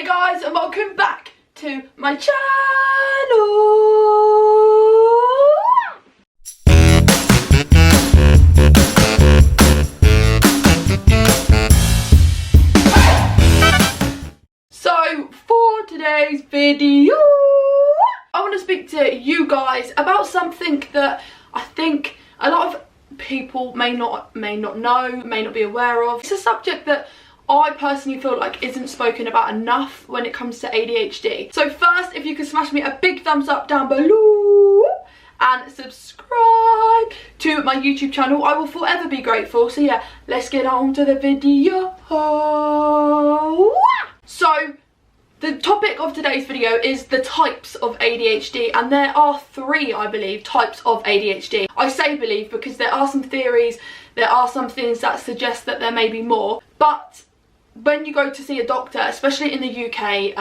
guys, and welcome back to my channel. So for today's video, I want to speak to you guys about something that I think a lot of people may not know, may not be aware of. It's a subject that I personally feel like isn't spoken about enough when it comes to ADHD. So first, if you could smash me a big thumbs up down below and subscribe to my YouTube channel, I will forever be grateful. So yeah, let's get on to the video. So the topic of today's video is the types of ADHD, and there are 3, I believe, types of ADHD. I say believe because there are some theories, there are some things that suggest that there may be more, but when you go to see a doctor, especially in the UK,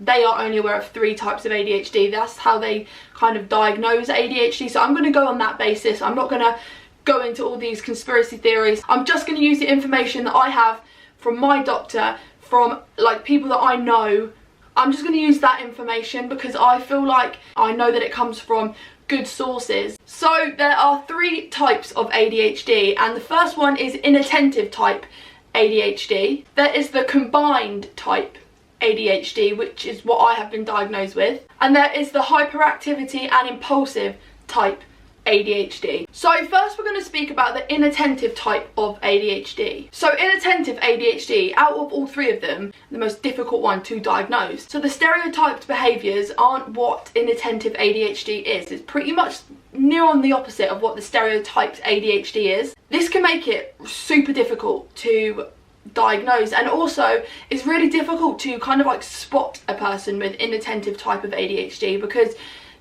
they are only aware of 3 types of ADHD. That's how they kind of diagnose ADHD. So I'm going to go on that basis. I'm not going to go into all these conspiracy theories. I'm just going to use the information that I have from my doctor, from like people that I know. I'm just going to use that information because I feel like I know that it comes from good sources. So there are 3 types of ADHD, and the first one is inattentive type ADHD. There is the combined type ADHD, which is what I have been diagnosed with, and there is the hyperactivity and impulsive type ADHD. So first we're going to speak about the inattentive type of ADHD. So inattentive ADHD, out of all 3 of them, the most difficult one to diagnose. So the stereotyped behaviours aren't what inattentive ADHD is. It's pretty much near on the opposite of what the stereotyped ADHD is. This can make it super difficult to diagnose, and also it's really difficult to kind of like spot a person with inattentive type of ADHD because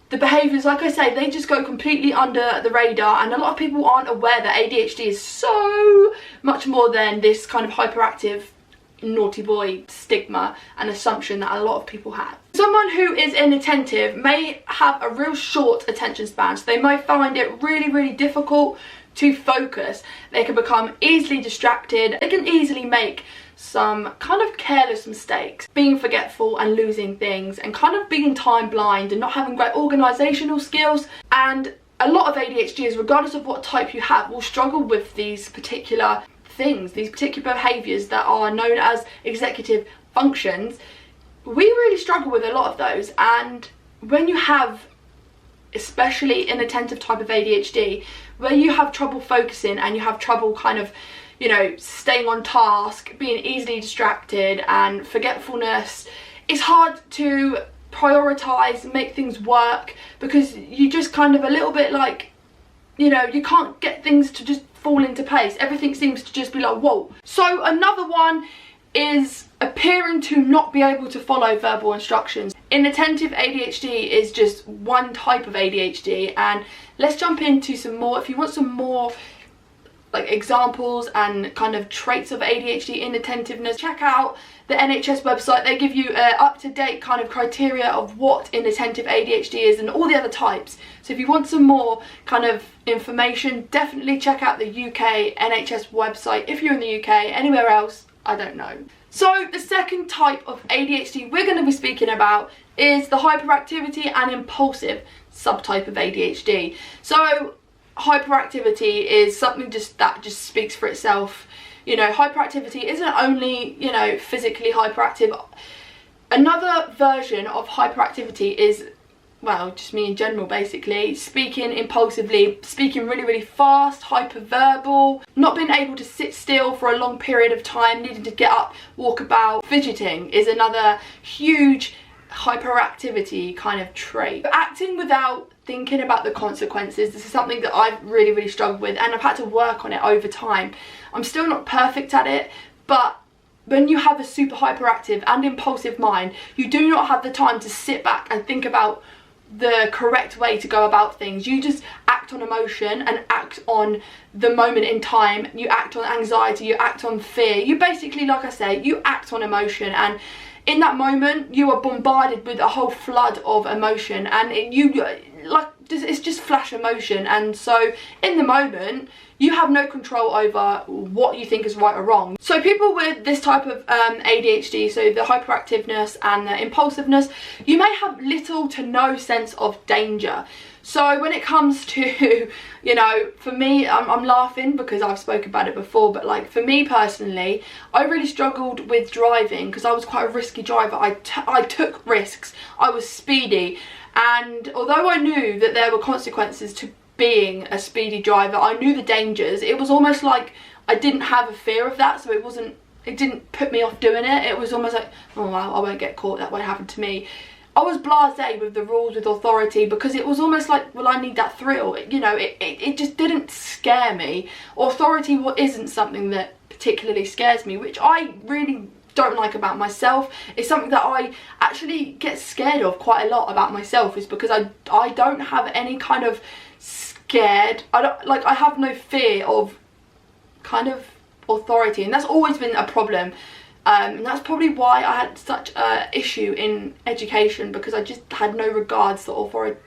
the behaviours, like I say, they just go completely under the radar, and a lot of people aren't aware that ADHD is so much more than this kind of hyperactive naughty boy stigma and assumption that a lot of people have. Someone who is inattentive may have a real short attention span, so they may find it really difficult to focus. They can become easily distracted. They can easily make some kind of careless mistakes, being forgetful and losing things, and kind of being time blind and not having great organisational skills. And a lot of ADHDs, regardless of what type you have, will struggle with these particular things, these particular behaviours that are known as executive functions. We really struggle with a lot of those, and when you have especially inattentive type of ADHD, where you have trouble focusing and you have trouble kind of, you know, staying on task, being easily distracted and forgetfulness, it's hard to prioritise, make things work, because you just kind of a little bit like, you know, you can't get things to just fall into place. Everything seems to just be like, whoa. So another one is appearing to not be able to follow verbal instructions. Inattentive ADHD is just one type of ADHD, and let's jump into some more. If you want some more like examples and kind of traits of ADHD inattentiveness, check out the NHS website. They give you up-to-date kind of criteria of what inattentive ADHD is and all the other types. So if you want some more kind of information, definitely check out the UK NHS website if you're in the UK. Anywhere else, I don't know. So the second type of ADHD we're going to be speaking about is the hyperactivity and impulsive subtype of ADHD. So hyperactivity is something that just speaks for itself. You know, hyperactivity isn't only, you know, physically hyperactive. Another version of hyperactivity is, well, just me in general basically, speaking impulsively, speaking really fast, hyperverbal, not being able to sit still for a long period of time, needing to get up, walk about. Fidgeting is another huge hyperactivity kind of trait. Acting without thinking about the consequences, this is something that I've really struggled with, and I've had to work on it over time. I'm still not perfect at it, but when you have a super hyperactive and impulsive mind, you do not have the time to sit back and think about the correct way to go about things. You just act on emotion and act on the moment in time. You act on anxiety, you act on fear. You basically, like I say, you act on emotion, and in that moment you are bombarded with a whole flood of emotion, and it's just flash emotion. And so in the moment you have no control over what you think is right or wrong. So people with this type of ADHD, so the hyperactiveness and the impulsiveness, you may have little to no sense of danger. So when it comes to, you know, for me, I'm laughing because I've spoken about it before, but like for me personally, I really struggled with driving because I was quite a risky driver. I took risks, I was speedy, and although I knew that there were consequences to being a speedy driver, I knew the dangers. It was almost like I didn't have a fear of that, so it didn't put me off doing it. It was almost like, oh well, I won't get caught, that won't happen to me. I was blasé with the rules, with authority, because it was almost like, well, I need that thrill. You know, it just didn't scare me. Authority isn't something that particularly scares me, which I really don't like about myself. It's something that I actually get scared of quite a lot about myself, is because I don't have any kind of scared, I have no fear of kind of authority, and that's always been a problem. And that's probably why I had such an issue in education, because I just had no regards for authority.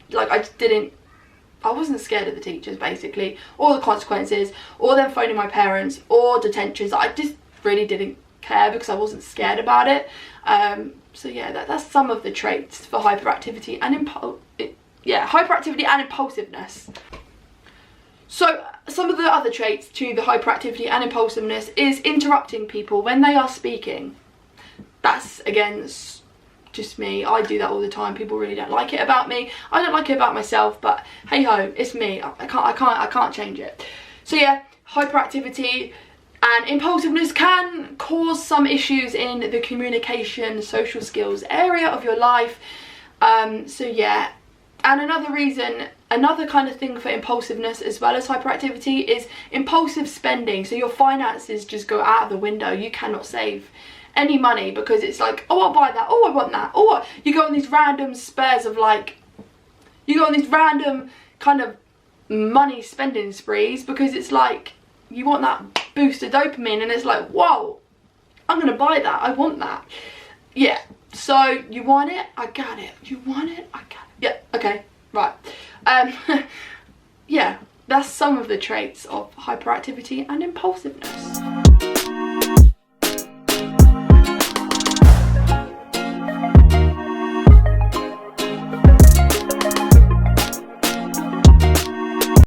Like I wasn't scared of the teachers basically, or the consequences, or them phoning my parents, or detentions. I just really didn't care because I wasn't scared about it. So yeah, that's some of the traits for hyperactivity and hyperactivity and impulsiveness. So some of the other traits to the hyperactivity and impulsiveness is interrupting people when they are speaking. That's, again, just me. I do that all the time. People really don't like it about me. I don't like it about myself, but hey ho, it's me. I can't change it. So yeah, hyperactivity and impulsiveness can cause some issues in the communication, social skills area of your life. So yeah. And another kind of thing for impulsiveness as well as hyperactivity is impulsive spending. So your finances just go out of the window. You cannot save any money because it's like, oh, I'll buy that, oh, I want that, oh, you go on these random spares of you go on these random kind of money spending sprees because it's like, you want that boost of dopamine, and it's like, whoa, I'm gonna buy that, I want that. Yeah, so you want it, I got it. You want it, I got it. Yeah, okay, right. Yeah, that's some of the traits of hyperactivity and impulsiveness.